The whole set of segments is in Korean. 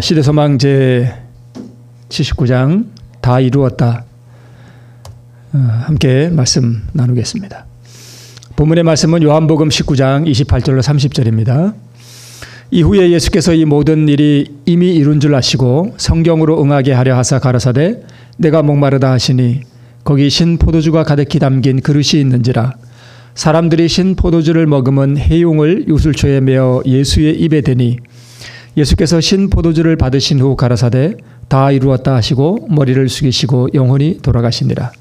시대소망 제 79장 다 이루었다. 함께 말씀 나누겠습니다. 본문의 말씀은 요한복음 19장 28절로 30절입니다. 이후에 예수께서 이 모든 일이 이미 이룬 줄 아시고 성경으로 응하게 하려 하사 가라사대 내가 목마르다 하시니 거기 신 포도주가 가득히 담긴 그릇이 있는지라. 사람들이 신 포도주를 머금은 해용을 유술초에 메어 예수의 입에 대니 예수께서 신 포도주를 받으신 후 가라사대 다 이루었다 하시고 머리를 숙이시고 영혼이 돌아가시니라.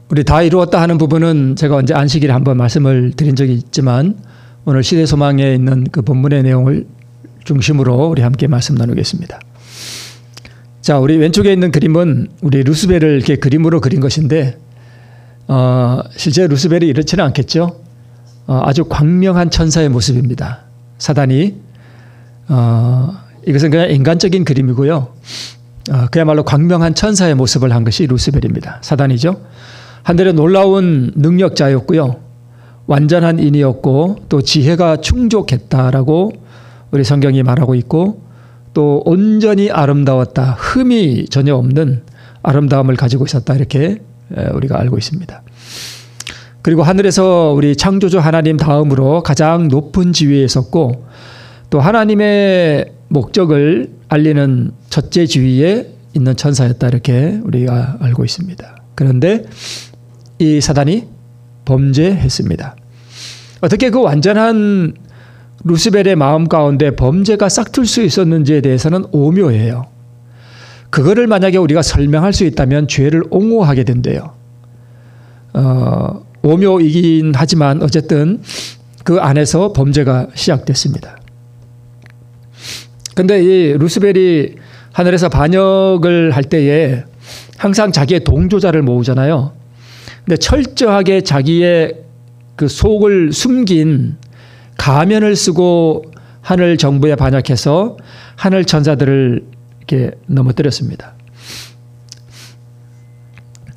우리 다 이루었다 하는 부분은 제가 언제 안식일에 한번 말씀을 드린 적이 있지만 오늘 시대소망에 있는 그 본문의 내용을 중심으로 우리 함께 말씀 나누겠습니다. 자, 우리 왼쪽에 있는 그림은 우리 루스벨을 이렇게 그림으로 그린 것인데 실제 루스벨이 이렇지는 않겠죠. 아주 광명한 천사의 모습입니다. 사단이 이것은 그냥 인간적인 그림이고요. 그야말로 광명한 천사의 모습을 한 것이 루스벨입니다. 사단이죠. 하늘의 놀라운 능력자였고요. 완전한 인이었고 또 지혜가 충족했다라고 우리 성경이 말하고 있고 또 온전히 아름다웠다. 흠이 전혀 없는 아름다움을 가지고 있었다. 이렇게 우리가 알고 있습니다. 그리고 하늘에서 우리 창조주 하나님 다음으로 가장 높은 지위에 있었고 또 하나님의 목적을 알리는 첫째 지위에 있는 천사였다. 이렇게 우리가 알고 있습니다. 그런데 이 사단이 범죄했습니다. 어떻게 그 완전한 루스벨의 마음 가운데 범죄가 싹틀 수 있었는지에 대해서는 오묘해요. 그거를 만약에 우리가 설명할 수 있다면 죄를 옹호하게 된대요. 오묘이긴 하지만 어쨌든 그 안에서 범죄가 시작됐습니다. 그런데 이 루스벨이 하늘에서 반역을 할 때에 항상 자기의 동조자를 모으잖아요. 근데 철저하게 자기의 그 속을 숨긴 가면을 쓰고 하늘 정부에 반역해서 하늘 천사들을 이렇게 넘어뜨렸습니다.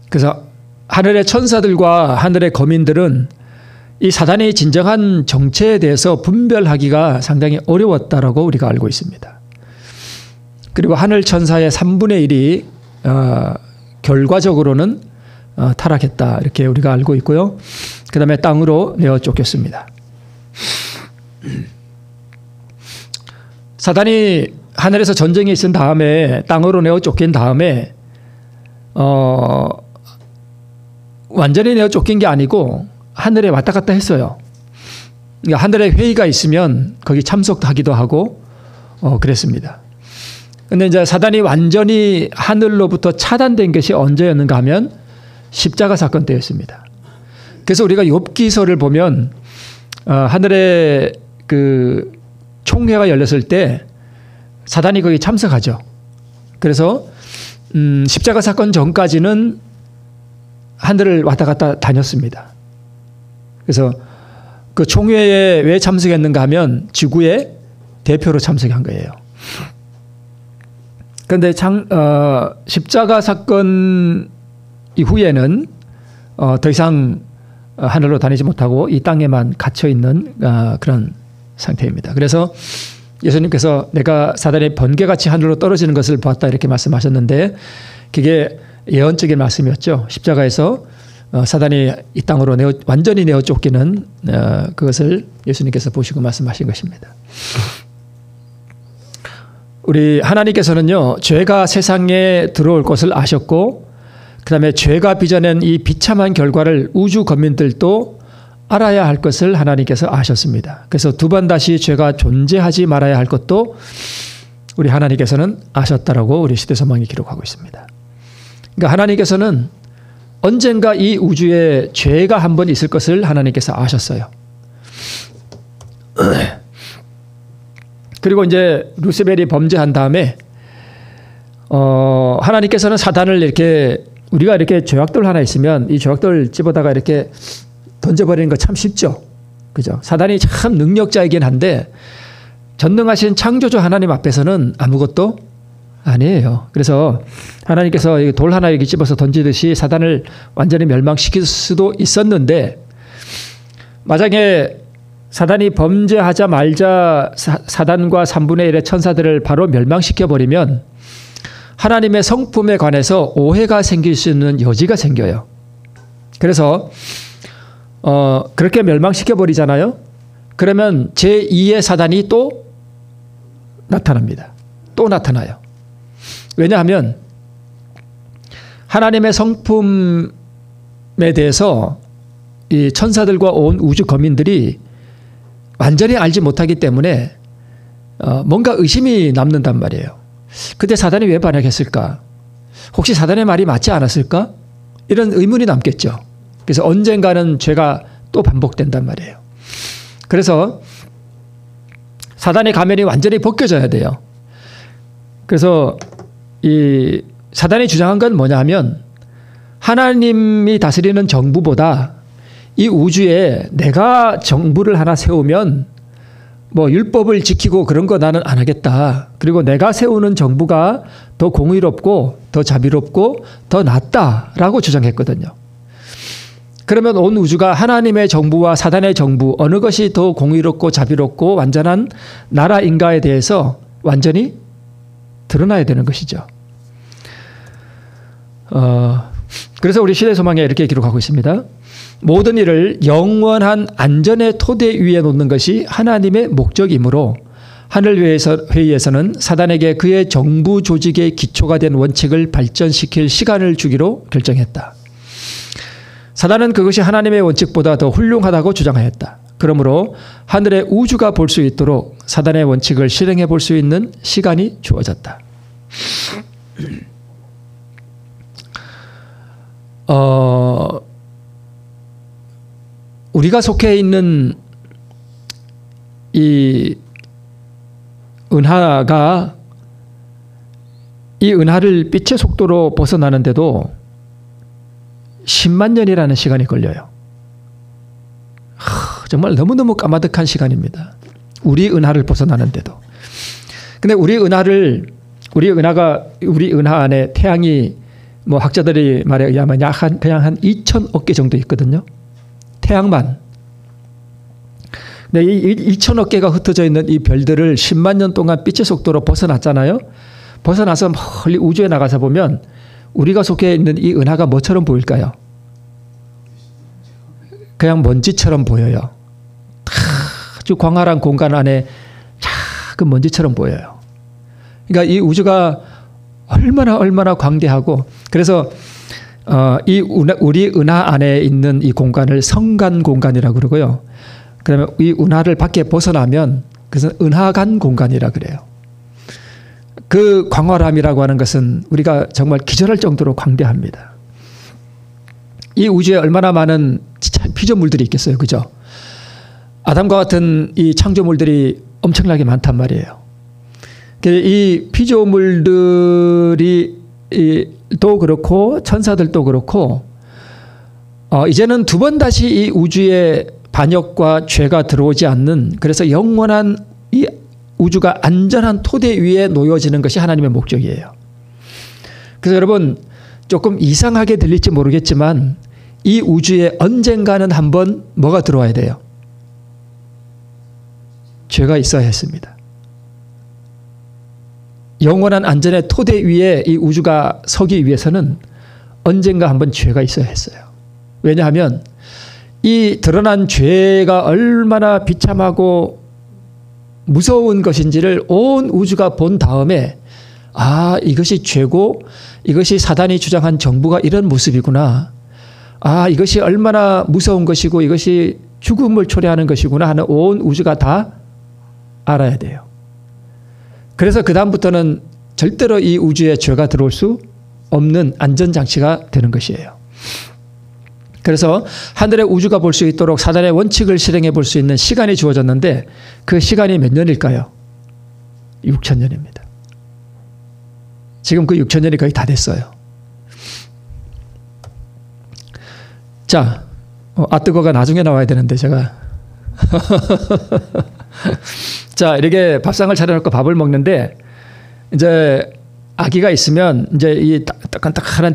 그래서 하늘의 천사들과 하늘의 거민들은 이 사단의 진정한 정체에 대해서 분별하기가 상당히 어려웠다라고 우리가 알고 있습니다. 그리고 하늘 천사의 3분의 1이 결과적으로는 타락했다. 이렇게 우리가 알고 있고요. 그 다음에 땅으로 내어 쫓겼습니다. 사단이 하늘에서 전쟁이 있은 다음에 땅으로 내어 쫓긴 다음에 완전히 내어 쫓긴 게 아니고 하늘에 왔다 갔다 했어요. 그러니까 하늘에 회의가 있으면 거기 참석하기도 하고 그랬습니다. 그런데 이제 사단이 완전히 하늘로부터 차단된 것이 언제였는가 하면 십자가 사건 때였습니다. 그래서 우리가 욥기서를 보면 하늘에 그 총회가 열렸을 때 사단이 거기 참석하죠. 그래서 십자가 사건 전까지는 하늘을 왔다 갔다 다녔습니다. 그래서 그 총회에 왜 참석했는가 하면 지구의 대표로 참석한 거예요. 그런데 십자가 사건 이후에는 더 이상 하늘로 다니지 못하고 이 땅에만 갇혀 있는 그런 상태입니다. 그래서 예수님께서 내가 사단의 번개같이 하늘로 떨어지는 것을 보았다 이렇게 말씀하셨는데 그게 예언적인 말씀이었죠. 십자가에서 사단이 이 땅으로 완전히 내어 쫓기는 그것을 예수님께서 보시고 말씀하신 것입니다. 우리 하나님께서는요, 죄가 세상에 들어올 것을 아셨고 그 다음에 죄가 빚어낸 이 비참한 결과를 우주 거민들도 알아야 할 것을 하나님께서 아셨습니다. 그래서 두 번 다시 죄가 존재하지 말아야 할 것도 우리 하나님께서는 아셨다라고 우리 시대소망이 기록하고 있습니다. 그러니까 하나님께서는 언젠가 이 우주에 죄가 한 번 있을 것을 하나님께서 아셨어요. 그리고 이제 루스벨이 범죄한 다음에 하나님께서는 사단을 이렇게 우리가 이렇게 죄악돌 하나 있으면 이 죄악돌 집어다가 이렇게 던져버리는 거 참 쉽죠. 그죠? 사단이 참 능력자이긴 한데 전능하신 창조주 하나님 앞에서는 아무것도 아니에요. 그래서 하나님께서 돌 하나 이렇게 집어서 던지듯이 사단을 완전히 멸망시킬 수도 있었는데, 만약에 사단이 범죄하자마자 사단과 3분의 1의 천사들을 바로 멸망시켜버리면 하나님의 성품에 관해서 오해가 생길 수 있는 여지가 생겨요. 그래서 그렇게 멸망시켜버리잖아요. 그러면 제2의 사단이 또 나타납니다. 또 나타나요. 왜냐하면 하나님의 성품에 대해서 이 천사들과 온 우주 거민들이 완전히 알지 못하기 때문에 뭔가 의심이 남는단 말이에요. 근데 사단이 왜 반역했을까? 혹시 사단의 말이 맞지 않았을까? 이런 의문이 남겠죠. 그래서 언젠가는 죄가 또 반복된단 말이에요. 그래서 사단의 가면이 완전히 벗겨져야 돼요. 그래서 이 사단이 주장한 건 뭐냐 하면, 하나님이 다스리는 정부보다 이 우주에 내가 정부를 하나 세우면 뭐 율법을 지키고 그런 거 나는 안 하겠다. 그리고 내가 세우는 정부가 더 공의롭고 더 자비롭고 더 낫다라고 주장했거든요. 그러면 온 우주가 하나님의 정부와 사단의 정부, 어느 것이 더 공의롭고 자비롭고 완전한 나라인가에 대해서 완전히 드러나야 되는 것이죠. 그래서 우리 시대소망에 이렇게 기록하고 있습니다. 모든 일을 영원한 안전의 토대 위에 놓는 것이 하나님의 목적이므로 하늘 회의에서는 사단에게 그의 정부 조직의 기초가 된 원칙을 발전시킬 시간을 주기로 결정했다. 사단은 그것이 하나님의 원칙보다 더 훌륭하다고 주장하였다. 그러므로 하늘의 우주가 볼 수 있도록 사단의 원칙을 실행해 볼 수 있는 시간이 주어졌다. 우리가 속해 있는 이 은하가, 이 은하를 빛의 속도로 벗어나는데도 10만 년이라는 시간이 걸려요. 정말 너무너무 까마득한 시간입니다. 우리 은하를 벗어나는데도. 근데 우리 은하 안에 태양이 뭐 학자들이 말에 의하면 그냥 한 2,000억 개 정도 있거든요. 태양만. 근데 이 2,000억 개가 흩어져 있는 이 별들을 10만 년 동안 빛의 속도로 벗어났잖아요. 벗어나서 멀리 우주에 나가서 보면 우리가 속해 있는 이 은하가 뭐처럼 보일까요? 그냥 먼지처럼 보여요. 아주 광활한 공간 안에 작은 먼지처럼 보여요. 그러니까 이 우주가 얼마나 광대하고, 그래서 우리 은하 안에 있는 이 공간을 성간 공간이라고 그러고요. 그러면 이 은하를 밖에 벗어나면 그것은 은하간 공간이라 그래요. 그 광활함이라고 하는 것은 우리가 정말 기절할 정도로 광대합니다. 이 우주에 얼마나 많은 피조물들이 있겠어요. 그죠? 아담과 같은 이 창조물들이 엄청나게 많단 말이에요. 이 피조물들이 또 그렇고 천사들도 그렇고 이제는 두 번 다시 이 우주에 반역과 죄가 들어오지 않는, 그래서 영원한 이 우주가 안전한 토대 위에 놓여지는 것이 하나님의 목적이에요. 그래서 여러분, 조금 이상하게 들릴지 모르겠지만 이 우주에 언젠가는 한번 뭐가 들어와야 돼요? 죄가 있어야 했습니다. 영원한 안전의 토대 위에 이 우주가 서기 위해서는 언젠가 한번 죄가 있어야 했어요. 왜냐하면 이 드러난 죄가 얼마나 비참하고 무서운 것인지를 온 우주가 본 다음에, 이것이 죄고 이것이 사단이 주장한 정부가 이런 모습이구나. 이것이 얼마나 무서운 것이고 이것이 죽음을 초래하는 것이구나 하는 온 우주가 다 알아야 돼요. 그래서 그 다음부터는 절대로 이 우주에 죄가 들어올 수 없는 안전장치가 되는 것이에요. 그래서 하늘의 우주가 볼 수 있도록 사단의 원칙을 실행해 볼 수 있는 시간이 주어졌는데, 그 시간이 몇 년일까요? 6,000년입니다. 지금 그 6,000년이 거의 다 됐어요. 자, 뜨거가 나중에 나와야 되는데 제가 자, 이렇게 밥상을 차려놓고 밥을 먹는데, 이제 아기가 있으면 이제 이 따끈따끈한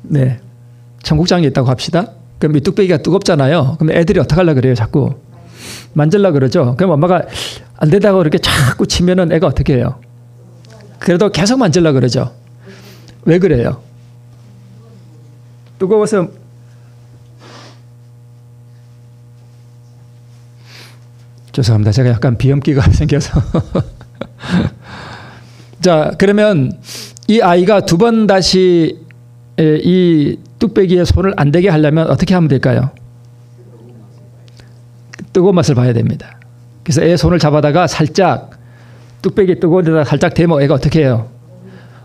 네, 청국장이 있다고 합시다. 그럼 이 뚝배기가 뜨겁잖아요. 그럼 애들이 어떻게 하려고 그래요? 자꾸 만질려고 그러죠. 그럼 엄마가 안 된다고 그렇게 자꾸 치면은 애가 어떻게 해요? 그래도 계속 만질려고 그러죠. 왜 그래요? 뜨거워서 죄송합니다. 제가 약간 비염기가 생겨서 자, 그러면 이 아이가 두 번 다시 이 뚝배기에 손을 안 대게 하려면 어떻게 하면 될까요? 뜨거운 맛을 봐야 됩니다. 그래서 애 손을 잡아다가 살짝 뚝배기 뜨거운 데다 살짝 대면 애가 어떻게 해요?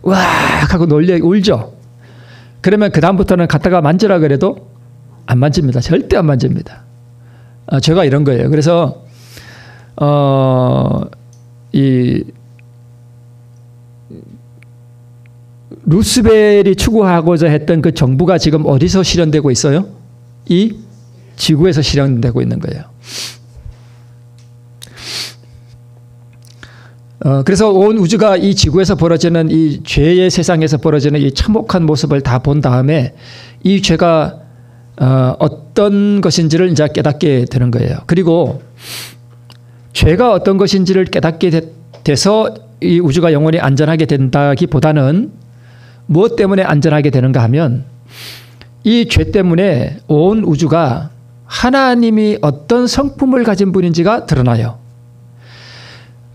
으악 하고 울죠. 그러면 그 다음부터는 갖다가 만지라 그래도 안 만집니다. 절대 안 만집니다. 제가 이런 거예요. 그래서 이 루스벨이 추구하고자 했던 그 정부가 지금 어디서 실현되고 있어요? 이 지구에서 실현되고 있는 거예요. 그래서 온 우주가 이 지구에서 벌어지는 이 죄의 세상에서 벌어지는 이 참혹한 모습을 다 본 다음에 이 죄가 어떤 것인지를 이제 깨닫게 되는 거예요. 그리고 죄가 어떤 것인지를 깨닫게 돼서 이 우주가 영원히 안전하게 된다기보다는 무엇 때문에 안전하게 되는가 하면 이 죄 때문에 온 우주가 하나님이 어떤 성품을 가진 분인지가 드러나요.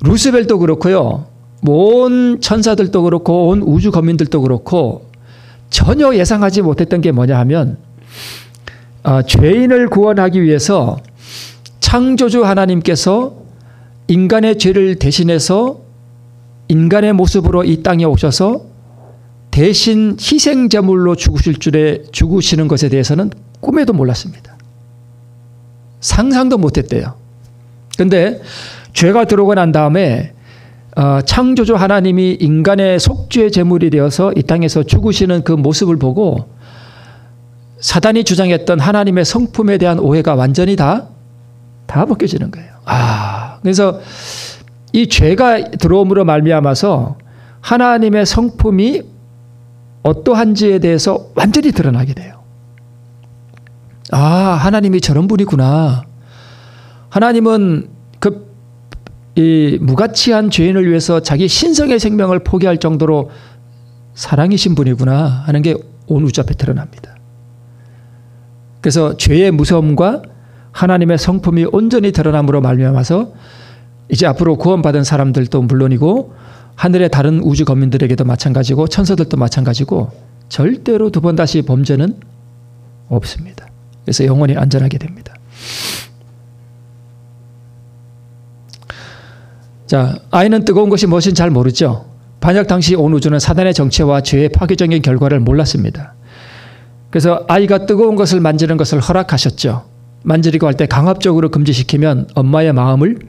루스벨도 그렇고요. 온 천사들도 그렇고 온 우주 거민들도 그렇고 전혀 예상하지 못했던 게 뭐냐 하면 죄인을 구원하기 위해서 창조주 하나님께서 인간의 죄를 대신해서 인간의 모습으로 이 땅에 오셔서 대신 희생제물로 죽으시는 것에 대해서는 꿈에도 몰랐습니다. 상상도 못했대요. 그런데 죄가 들어오고 난 다음에 창조주 하나님이 인간의 속죄 제물이 되어서 이 땅에서 죽으시는 그 모습을 보고 사단이 주장했던 하나님의 성품에 대한 오해가 완전히 다 벗겨지는 거예요. 그래서 이 죄가 들어옴으로 말미암아서 하나님의 성품이 어떠한지에 대해서 완전히 드러나게 돼요. 하나님이 저런 분이구나. 하나님은 이 무가치한 죄인을 위해서 자기 신성의 생명을 포기할 정도로 사랑이신 분이구나 하는 게 온 우주 앞에 드러납니다. 그래서 죄의 무서움과 하나님의 성품이 온전히 드러남으로 말미암아서 이제 앞으로 구원받은 사람들도 물론이고 하늘의 다른 우주 거민들에게도 마찬가지고 천사들도 마찬가지고 절대로 두 번 다시 범죄는 없습니다. 그래서 영원히 안전하게 됩니다. 자, 아이는 뜨거운 것이 무엇인지 잘 모르죠. 반역 당시 온 우주는 사단의 정체와 죄의 파괴적인 결과를 몰랐습니다. 그래서 아이가 뜨거운 것을 만지는 것을 허락하셨죠. 만지려고 할 때 강압적으로 금지시키면 엄마의 마음을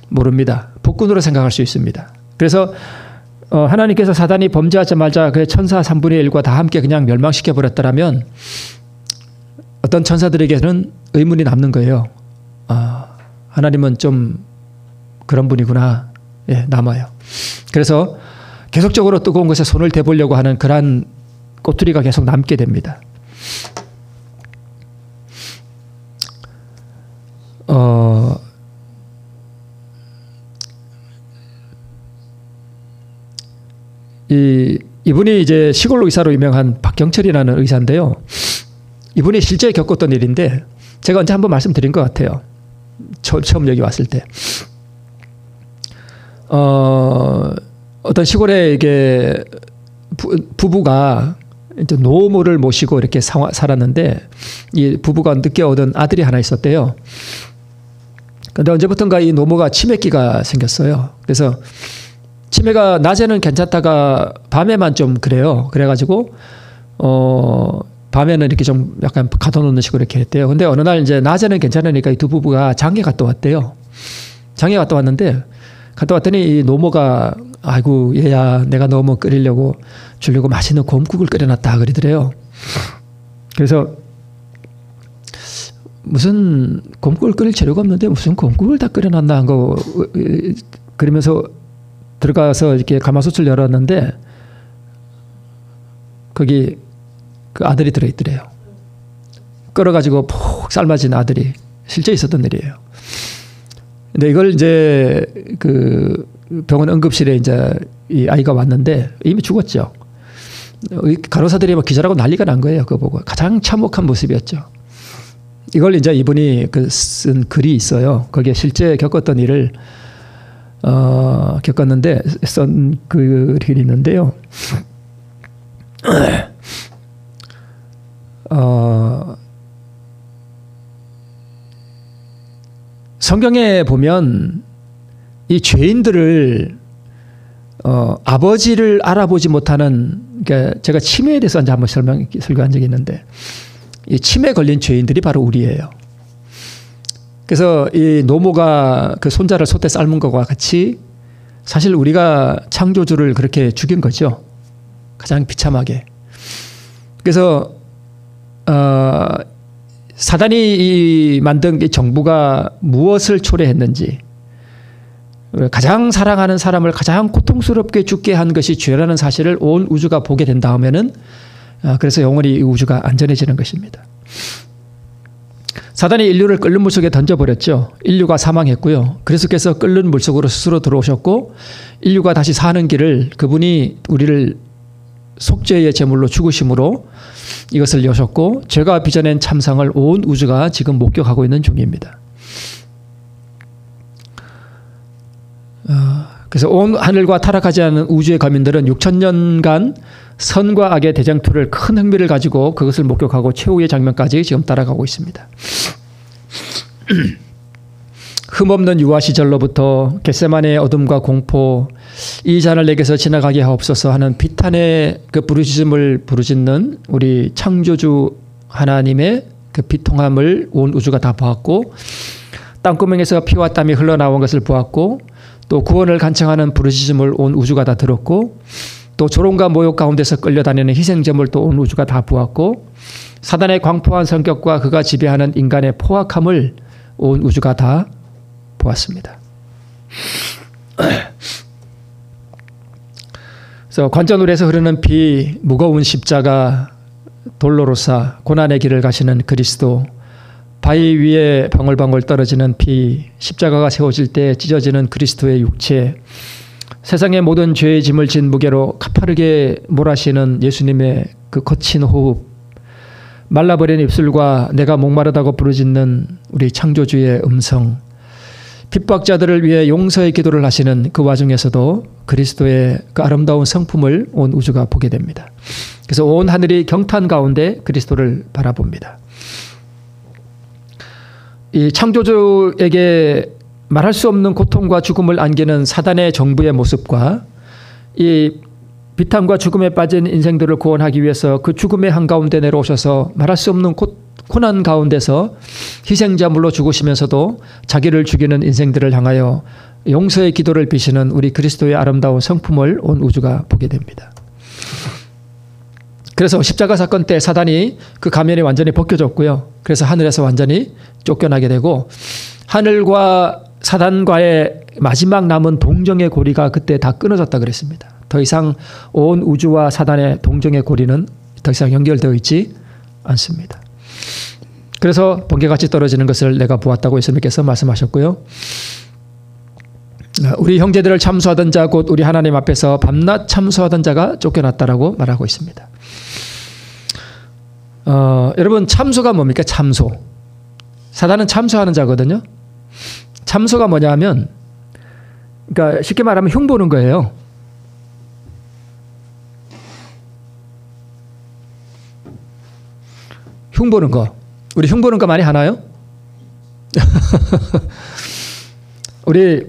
모릅니다. 폭군으로 생각할 수 있습니다. 그래서 하나님께서 사단이 범죄하자마자 그 천사 3분의 1과 다 함께 그냥 멸망시켜 버렸더라면 어떤 천사들에게는 의문이 남는 거예요. 하나님은 좀 그런 분이구나. 남아요. 그래서 계속적으로 뜨거운 것에 손을 대보려고 하는 그러한 꼬투리가 계속 남게 됩니다. 이분이 이제 시골 의사로 유명한 박경철이라는 의사인데요. 이분이 실제 겪었던 일인데 제가 언제 한번 말씀드린 것 같아요. 처음 여기 왔을 때. 어떤 시골에 이게 부부가 이제 노모를 모시고 이렇게 살았는데 이 부부가 늦게 얻은 아들이 하나 있었대요. 그런데 언제부턴가 이 노모가 치매기가 생겼어요. 그래서 치매가 낮에는 괜찮다가 밤에만 좀 그래요. 그래가지고 밤에는 이렇게 좀 약간 가둬놓는 식으로 이렇게 했대요. 근데 어느 날 이제 낮에는 괜찮으니까 이 두 부부가 장에 갔다 왔대요. 장에 갔다 왔는데 갔다 왔더니 이 노모가 아이고 얘야 내가 너무 주려고 맛있는 곰국을 끓여놨다 그러더래요. 그래서 무슨 곰국을 끓일 재료가 없는데 무슨 곰국을 다 끓여놨나 한 거 그러면서 들어가서 이렇게 가마솥을 열었는데 거기 그 아들이 들어있더래요. 끓어가지고 푹 삶아진 아들이 실제 있었던 일이에요. 근데 이걸 이제 그 병원 응급실에 이제 이 아이가 왔는데 이미 죽었죠. 간호사들이 막 기절하고 난리가 난 거예요. 그거 보고 가장 참혹한 모습이었죠. 이걸 이제 이분이 그 쓴 글이 있어요. 거기에 실제 겪었던 일을 겪었는데 쓴 글이 있는데요. 성경에 보면 이 죄인들을 아버지를 알아보지 못하는, 그러니까 제가 치매에 대해서 한번 설교한 적이 있는데 이 치매 걸린 죄인들이 바로 우리예요. 그래서 이 노모가 그 손자를 솥에 삶은 것과 같이 사실 우리가 창조주를 그렇게 죽인 거죠. 가장 비참하게. 그래서 사단이 이 만든 이 정부가 무엇을 초래했는지, 가장 사랑하는 사람을 가장 고통스럽게 죽게 한 것이 죄라는 사실을 온 우주가 보게 된 다음에는 그래서 영원히 이 우주가 안전해지는 것입니다. 사단이 인류를 끓는 물속에 던져버렸죠. 인류가 사망했고요. 그리스도께서 끓는 물속으로 스스로 들어오셨고 인류가 다시 사는 길을 그분이 우리를 속죄의 제물로 죽으심으로 이것을 여셨고 죄가 빚어낸 참상을 온 우주가 지금 목격하고 있는 중입니다. 그래서 온 하늘과 타락하지 않은 우주의 거민들은 6,000년간 선과 악의 대쟁투를 큰 흥미를 가지고 그것을 목격하고 최후의 장면까지 지금 따라가고 있습니다. 흠없는 유아 시절로부터 겟세마네의 어둠과 공포, 이 잔을 내게서 지나가게 하옵소서 하는 비탄의 그 부르짖음을 부르짖는 우리 창조주 하나님의 그 비통함을 온 우주가 다 보았고, 땅구멍에서 피와 땀이 흘러나온 것을 보았고, 또 구원을 간청하는 부르짖음을 온 우주가 다 들었고, 또 조롱과 모욕 가운데서 끌려다니는 희생제물 또 온 우주가 다 보았고, 사단의 광포한 성격과 그가 지배하는 인간의 포악함을 온 우주가 다 보았습니다. 그래서 관전울에서 흐르는 피, 무거운 십자가, 돌로로사, 고난의 길을 가시는 그리스도, 바위 위에 방울방울 떨어지는 피, 십자가가 세워질 때 찢어지는 그리스도의 육체, 세상의 모든 죄의 짐을 진 무게로 가파르게 몰아시는 예수님의 그 거친 호흡, 말라버린 입술과 내가 목마르다고 부르짖는 우리 창조주의 음성, 핍박자들을 위해 용서의 기도를 하시는 그 와중에서도 그리스도의 그 아름다운 성품을 온 우주가 보게 됩니다. 그래서 온 하늘이 경탄 가운데 그리스도를 바라봅니다. 이 창조주에게 말할 수 없는 고통과 죽음을 안기는 사단의 정부의 모습과 이 비탄과 죽음에 빠진 인생들을 구원하기 위해서 그 죽음의 한가운데 내려오셔서 말할 수 없는 고난 가운데서 희생자물로 죽으시면서도 자기를 죽이는 인생들을 향하여 용서의 기도를 비시는 우리 그리스도의 아름다운 성품을 온 우주가 보게 됩니다. 그래서 십자가 사건 때 사단이 그 가면이 완전히 벗겨졌고요. 그래서 하늘에서 완전히 쫓겨나게 되고 하늘과 사단과의 마지막 남은 동정의 고리가 그때 다 끊어졌다 그랬습니다. 더 이상 온 우주와 사단의 동정의 고리는 더 이상 연결되어 있지 않습니다. 그래서 번개같이 떨어지는 것을 내가 보았다고 예수님께서 말씀하셨고요. 우리 형제들을 참수하던 자 곧 우리 하나님 앞에서 밤낮 참수하던 자가 쫓겨났다라고 말하고 있습니다. 여러분 참소가 뭡니까? 참소. 사단은 참소하는 자거든요. 참소가 뭐냐 하면 그러니까 쉽게 말하면 흉보는 거예요. 흉보는 거. 우리 흉보는 거 많이 하나요? 우리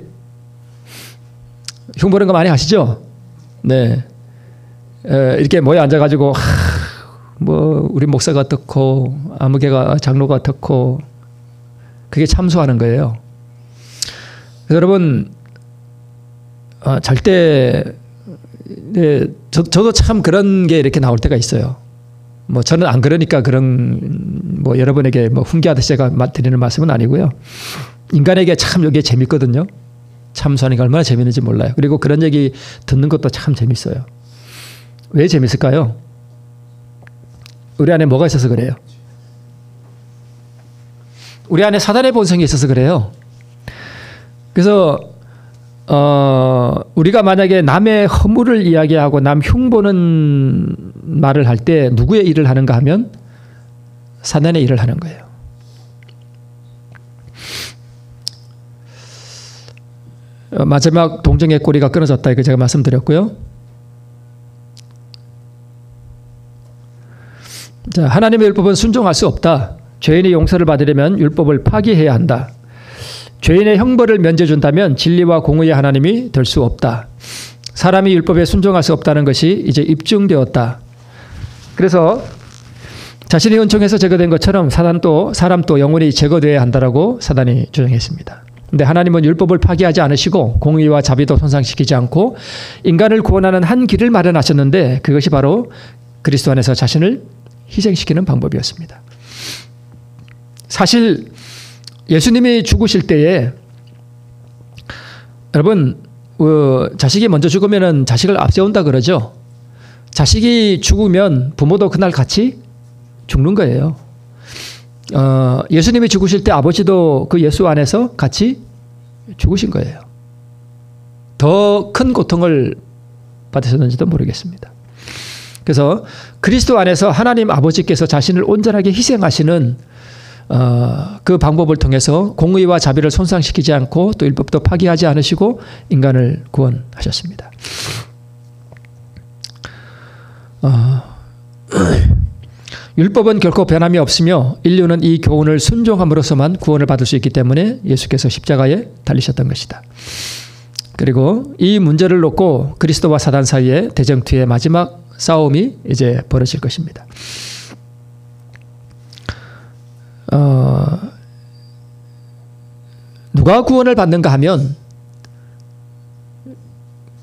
흉보는 거 많이 하시죠? 네. 이렇게 모여 앉아가지고 뭐 우리 목사가 어떻고 아무개가 장로가 어떻고 그게 참소하는 거예요. 그래서 여러분 절대 네, 저도 참 그런 게 이렇게 나올 때가 있어요. 뭐 저는 안 그러니까 그런 뭐 여러분에게 뭐 훈계하듯이 제가 드리는 말씀은 아니고요. 인간에게 참 이게 재밌거든요. 참선이 얼마나 재밌는지 몰라요. 그리고 그런 얘기 듣는 것도 참 재밌어요. 왜 재밌을까요? 우리 안에 뭐가 있어서 그래요? 우리 안에 사단의 본성이 있어서 그래요. 그래서 우리가 만약에 남의 허물을 이야기하고 남 흉보는 말을 할 때 누구의 일을 하는가 하면 사단의 일을 하는 거예요. 마지막 동정의 꼬리가 끊어졌다 이거 제가 말씀드렸고요. 자, 하나님의 율법은 순종할 수 없다. 죄인의 용서를 받으려면 율법을 파기해야 한다. 죄인의 형벌을 면제준다면 진리와 공의의 하나님이 될 수 없다. 사람이 율법에 순종할 수 없다는 것이 이제 입증되었다. 그래서 자신이 은총에서 제거된 것처럼 사람도 영원히 제거되어야 한다라고 사단이 주장했습니다. 근데 하나님은 율법을 파기하지 않으시고 공의와 자비도 손상시키지 않고 인간을 구원하는 한 길을 마련하셨는데 그것이 바로 그리스도 안에서 자신을 희생시키는 방법이었습니다. 사실 예수님이 죽으실 때에 여러분 자식이 먼저 죽으면 자식을 앞세운다 그러죠. 자식이 죽으면 부모도 그날 같이 죽는 거예요. 예수님이 죽으실 때 아버지도 그 예수 안에서 같이 죽으신 거예요. 더 큰 고통을 받으셨는지도 모르겠습니다. 그래서 그리스도 안에서 하나님 아버지께서 자신을 온전하게 희생하시는 그 방법을 통해서 공의와 자비를 손상시키지 않고 또 율법도 파기하지 않으시고 인간을 구원하셨습니다. 율법은 결코 변함이 없으며 인류는 이 교훈을 순종함으로써만 구원을 받을 수 있기 때문에 예수께서 십자가에 달리셨던 것이다. 그리고 이 문제를 놓고 그리스도와 사단 사이에 대정투의 마지막 싸움이 이제 벌어질 것입니다. 누가 구원을 받는가 하면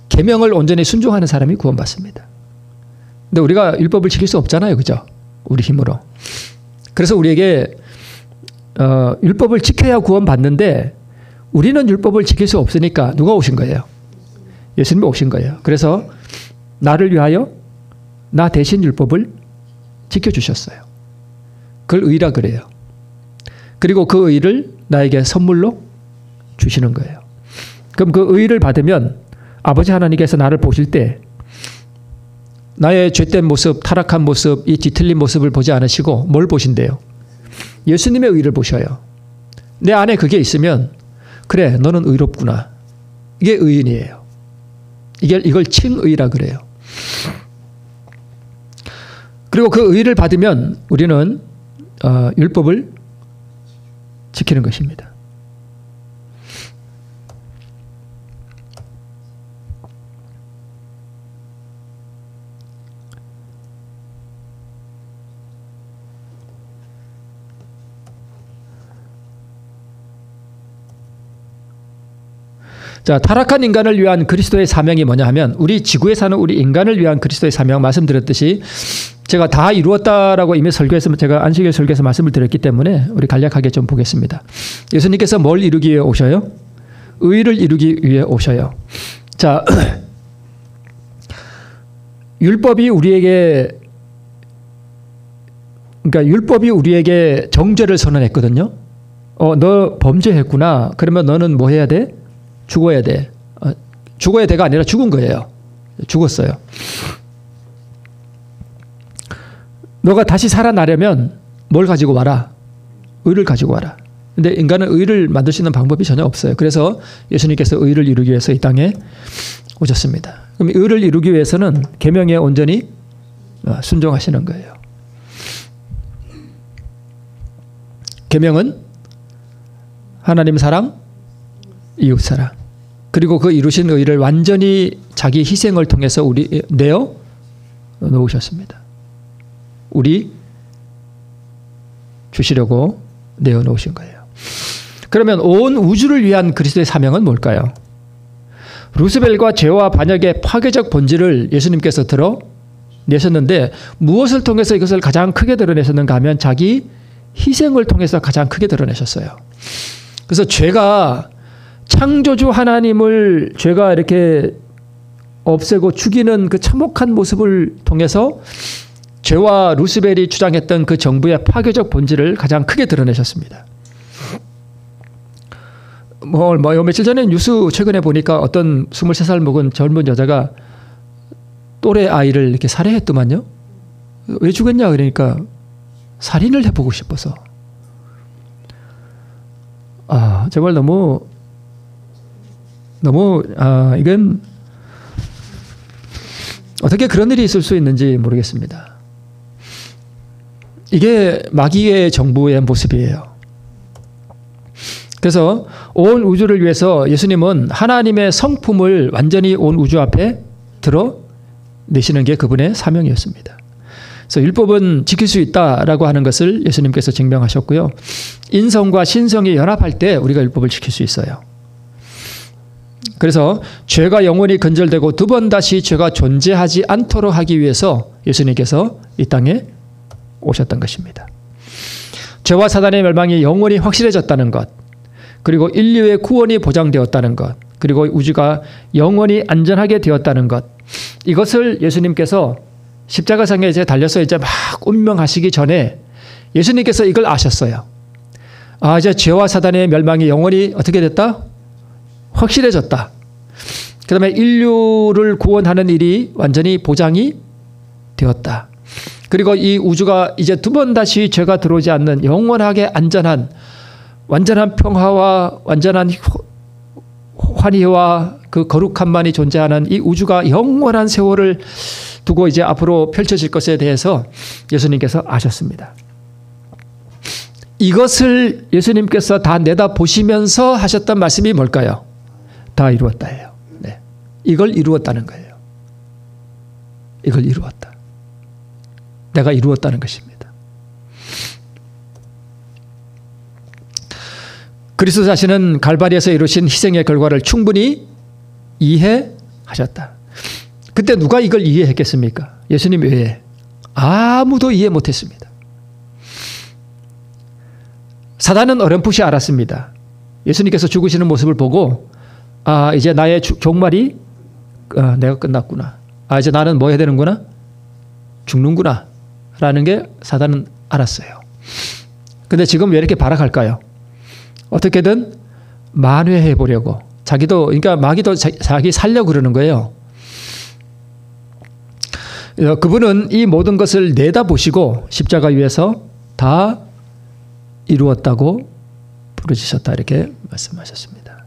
계명을 온전히 순종하는 사람이 구원받습니다. 근데 우리가 율법을 지킬 수 없잖아요. 그죠? 우리 힘으로. 그래서 우리에게 율법을 지켜야 구원받는데 우리는 율법을 지킬 수 없으니까 누가 오신 거예요? 예수님이 오신 거예요. 그래서 나를 위하여 나 대신 율법을 지켜주셨어요. 그걸 의라 그래요. 그리고 그 의를 나에게 선물로 주시는 거예요. 그럼 그 의를 받으면 아버지 하나님께서 나를 보실 때 나의 죄된 모습, 타락한 모습, 이 뒤틀린 모습을 보지 않으시고 뭘 보신대요? 예수님의 의를 보셔요. 내 안에 그게 있으면 그래 너는 의롭구나. 이게 의인이에요. 이걸 칭의라 그래요. 그리고 그 의를 받으면 우리는 율법을 지키는 것입니다. 자, 타락한 인간을 위한 그리스도의 사명이 뭐냐 하면 우리 지구에 사는 우리 인간을 위한 그리스도의 사명 말씀드렸듯이 제가 다 이루었다라고 이미 설교에서 제가 안식일 설교에서 말씀을 드렸기 때문에 우리 간략하게 좀 보겠습니다. 예수님께서 뭘 이루기 위해 오셔요? 의를 이루기 위해 오셔요. 자, 율법이 우리에게 정죄를 선언했거든요. 너 범죄했구나. 그러면 너는 뭐 해야 돼? 죽어야 돼. 죽어야 돼가 아니라 죽은 거예요. 죽었어요. 너가 다시 살아나려면 뭘 가지고 와라? 의를 가지고 와라. 근데 인간은 의를 만들 수 있는 방법이 전혀 없어요. 그래서 예수님께서 의를 이루기 위해서 이 땅에 오셨습니다. 그럼 의를 이루기 위해서는 계명에 온전히 순종하시는 거예요. 계명은 하나님 사랑, 이웃 사랑. 그리고 그 이루신 의를 완전히 자기 희생을 통해서 우리 내어 놓으셨습니다. 우리 주시려고 내어 놓으신 거예요. 그러면 온 우주를 위한 그리스도의 사명은 뭘까요? 루스벨과 죄와 반역의 파괴적 본질을 예수님께서 드러내셨는데 무엇을 통해서 이것을 가장 크게 드러내셨는가 하면 자기 희생을 통해서 가장 크게 드러내셨어요. 그래서 죄가 창조주 하나님을 죄가 이렇게 없애고 죽이는 그 참혹한 모습을 통해서 죄와 루스벨이 주장했던 그 정부의 파괴적 본질을 가장 크게 드러내셨습니다. 며칠 전에 뉴스 최근에 보니까 어떤 23살 먹은 젊은 여자가 또래 아이를 이렇게 살해했더만요. 왜 죽였냐 그러니까 살인을 해보고 싶어서. 정말 너무 이건 어떻게 그런 일이 있을 수 있는지 모르겠습니다. 이게 마귀의 정부의 모습이에요. 그래서 온 우주를 위해서 예수님은 하나님의 성품을 완전히 온 우주 앞에 드러내시는 게 그분의 사명이었습니다. 그래서 율법은 지킬 수 있다라고 하는 것을 예수님께서 증명하셨고요. 인성과 신성이 연합할 때 우리가 율법을 지킬 수 있어요. 그래서 죄가 영원히 근절되고 두 번 다시 죄가 존재하지 않도록 하기 위해서 예수님께서 이 땅에 오셨던 것입니다. 죄와 사단의 멸망이 영원히 확실해졌다는 것, 그리고 인류의 구원이 보장되었다는 것, 그리고 우주가 영원히 안전하게 되었다는 것, 이것을 예수님께서 십자가상에 이제 달려서 이제 막 운명하시기 전에 예수님께서 이걸 아셨어요. 이제 죄와 사단의 멸망이 영원히 어떻게 됐다? 확실해졌다. 그 다음에 인류를 구원하는 일이 완전히 보장이 되었다. 그리고 이 우주가 이제 두 번 다시 죄가 들어오지 않는 영원하게 안전한 완전한 평화와 완전한 환희와 그 거룩함만이 존재하는 이 우주가 영원한 세월을 두고 이제 앞으로 펼쳐질 것에 대해서 예수님께서 아셨습니다. 이것을 예수님께서 다 내다보시면서 하셨던 말씀이 뭘까요? 다 이루었다예요. 네. 이걸 이루었다는 거예요. 이걸 이루었다. 내가 이루었다는 것입니다. 그리스도 자신은 갈바리에서 이루신 희생의 결과를 충분히 이해하셨다. 그때 누가 이걸 이해했겠습니까? 예수님 외에 아무도 이해 못했습니다. 사단은 어렴풋이 알았습니다. 예수님께서 죽으시는 모습을 보고 이제 나의 종말이 내가 끝났구나. 이제 나는 뭐 해야 되는구나? 죽는구나. 라는 게 사단은 알았어요. 근데 지금 왜 이렇게 발악할까요? 어떻게든 만회해 보려고. 그러니까 마귀도 자기 살려고 그러는 거예요. 그분은 이 모든 것을 내다보시고 십자가 위에서 다 이루었다고 부르짖으셨다. 이렇게 말씀하셨습니다.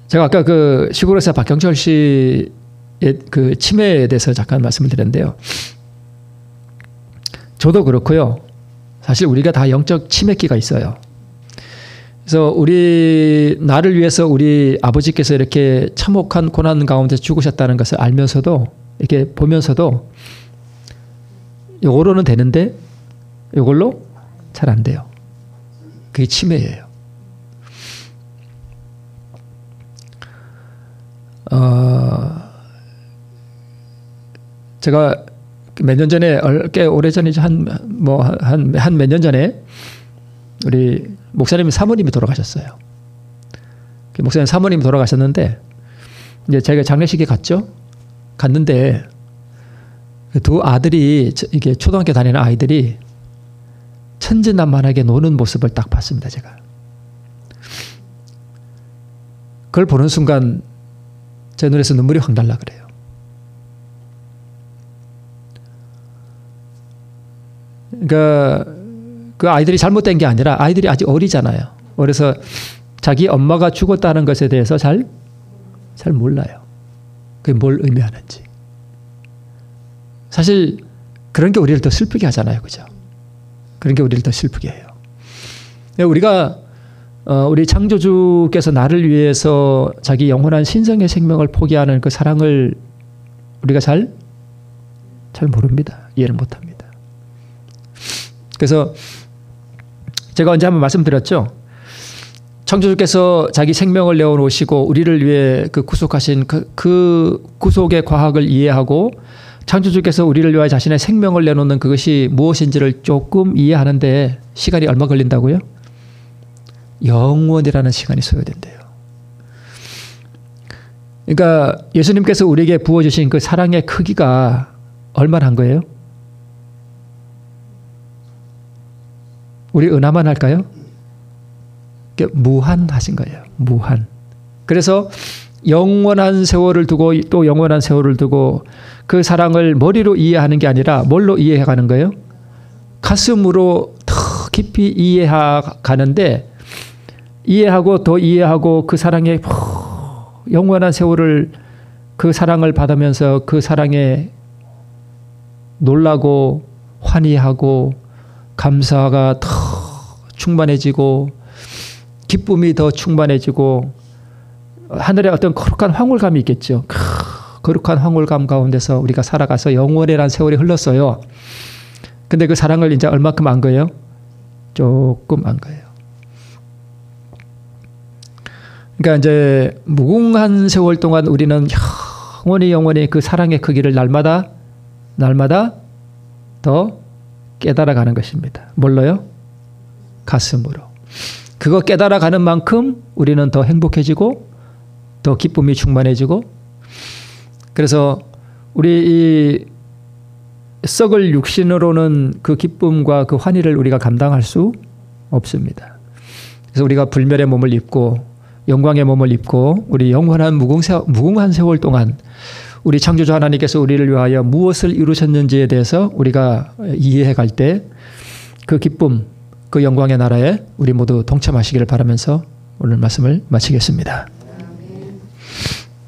제가 아까 그 시골에서 박경철 씨의 그 치매에 대해서 잠깐 말씀을 드렸는데요. 저도 그렇고요. 사실 우리가 다 영적 치매기가 있어요. 그래서 나를 위해서 우리 아버지께서 이렇게 참혹한 고난 가운데 죽으셨다는 것을 알면서도 이렇게 보면서도 요거로는 되는데 요걸로 잘 안 돼요. 그게 치매예요. 제가 몇 년 전에 꽤 오래 전이죠. 한 몇 년 전에 우리 목사님 사모님이 돌아가셨어요. 목사님 사모님이 돌아가셨는데 이제 제가 장례식에 갔는데 두 아들이 이게 초등학교 다니는 아이들이 천진난만하게 노는 모습을 딱 봤습니다. 제가 그걸 보는 순간 제 눈에서 눈물이 확 날라 그래요. 그러니까 그 아이들이 잘못된 게 아니라 아이들이 아직 어리잖아요. 그래서 자기 엄마가 죽었다는 것에 대해서 잘 몰라요. 그게 뭘 의미하는지. 사실 그런 게 우리를 더 슬프게 하잖아요. 그죠? 그런 게 우리를 더 슬프게 해요. 우리가 우리 창조주께서 나를 위해서 자기 영원한 신성의 생명을 포기하는 그 사랑을 우리가 잘 모릅니다. 이해를 못합니다. 그래서 제가 언제 한번 말씀드렸죠. 창조주께서 자기 생명을 내어놓으시고 우리를 위해 그 구속하신 그 구속의 과학을 이해하고 창조주께서 우리를 위해 자신의 생명을 내놓는 그것이 무엇인지를 조금 이해하는데 시간이 얼마 걸린다고요? 영원이라는 시간이 소요된대요. 그러니까 예수님께서 우리에게 부어주신 그 사랑의 크기가 얼마나 한 거예요? 우리 은하만 할까요? 무한하신 거예요. 무한. 그래서 영원한 세월을 두고 또 영원한 세월을 두고 그 사랑을 머리로 이해하는 게 아니라 뭘로 이해해가는 거예요? 가슴으로 더 깊이 이해하는데 이해하고 더 이해하고 그 사랑의 영원한 세월을 그 사랑을 받으면서 그 사랑에 놀라고 환희하고 감사가 더 충만해지고 기쁨이 더 충만해지고 하늘에 어떤 거룩한 황홀감이 있겠죠. 거룩한 황홀감 가운데서 우리가 살아가서 영원이라는 세월이 흘렀어요. 근데 그 사랑을 이제 얼마큼 안 거예요? 조금 안 거예요. 그러니까 이제 무궁한 세월 동안 우리는 영원히 그 사랑의 크기를 날마다 더 깨달아가는 것입니다. 뭘로요? 가슴으로. 그거 깨달아가는 만큼 우리는 더 행복해지고 더 기쁨이 충만해지고 그래서 우리 이 썩을 육신으로는 그 기쁨과 그 환희를 우리가 감당할 수 없습니다. 그래서 우리가 불멸의 몸을 입고 영광의 몸을 입고 우리 영원한 무궁한 세월 동안 우리 창조주 하나님께서 우리를 위하여 무엇을 이루셨는지에 대해서 우리가 이해해 갈 때 그 기쁨, 그 영광의 나라에 우리 모두 동참하시기를 바라면서 오늘 말씀을 마치겠습니다.